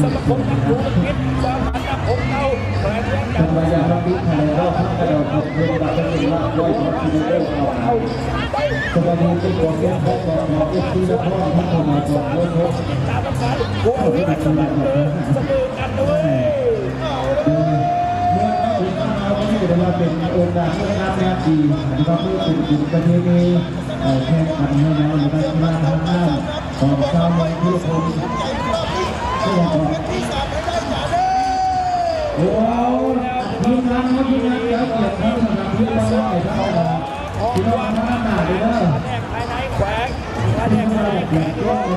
สมคมนักดูนักพิษสามัญนักองเก่าแฝงเรื่องกันมายาบังคับทะเลรอบกระโดดหกเดือนแบบเป็นว่าด้วยของทีมเรื่องเอาสวัสดีเป็นคนเลี้ยงพ่อของเอฟซีและพ่อที่เข้ามาจบรถรถตามประกาศโอ้ยสมัครเลยเสมอกันด้วยเมื่อเราถึงมาวันนี้เราเป็นโอกาสที่งามงานดีนะครับเพื่อเป็นกิจประเพณีแข่งขันให้น้องในการทำงานของชาวเมืองทุกคนว้าวทีมงานเขาทีมงานเยอะเกียรติที่สำหรับที่ต้องได้ทั้งหมดที่ต้องมาหน้าเลยนะภายในแขวงภายในแขวง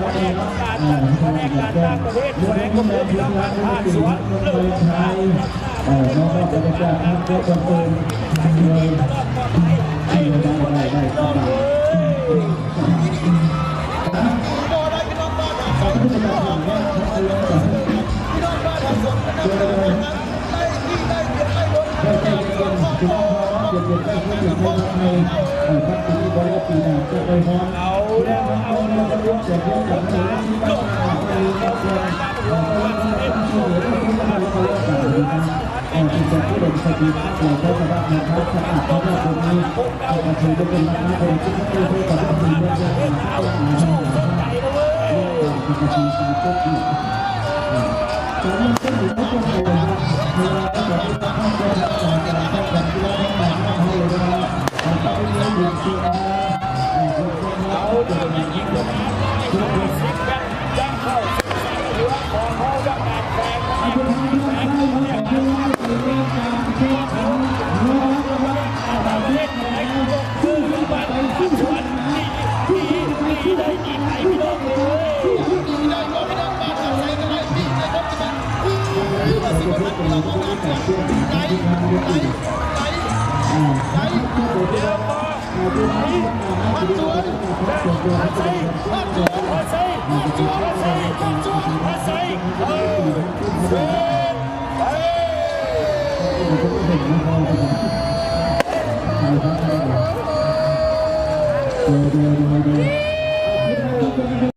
ภายในการภายในการต่างประเทศแขวงก็เป็นที่ต้องการผ่านสวนเรื่องไทยน้องก็จะได้ทำตัวคนอื่นเลยได้ก็ได้เอาแล้วเอาแล้วจะรวมจะรวมกันนะลงมาที่จะที่เป็นสกีเราก็สามารถนำเข้าสะอาดเข้ามาตรงนี้มาถือได้เป็นราคาเป็นที่ไม่ได้กับที่เป็นเรื่องที่ต้องมีให้เราเป็นสกีการควบคุมตอนนี้ก็ถือว่าเป็นอะไรนะเวลาเราจะต้องทำการป้องกันที่เราต้องการให้เราเราต้องเรียนรู้สิ่งเอาเดี๋ยวนี้ยิงลงมาสิบกันยังเข้าเหลือของเขาจะแตกแตกแตกเนี่ยประเทศไหนคือบ้านสวนที่ได้ยิงไอ้พี่น้องเลยได้ก็ไม่ได้มาทำอะไรกันเลยพี่นะครับจะเป็นมาสิบวันเราต้องการจะไหนพันสวนพันใส่พันสวนพันใส่พันสวนพันใส่พันสวนพันใส่เฮ้ย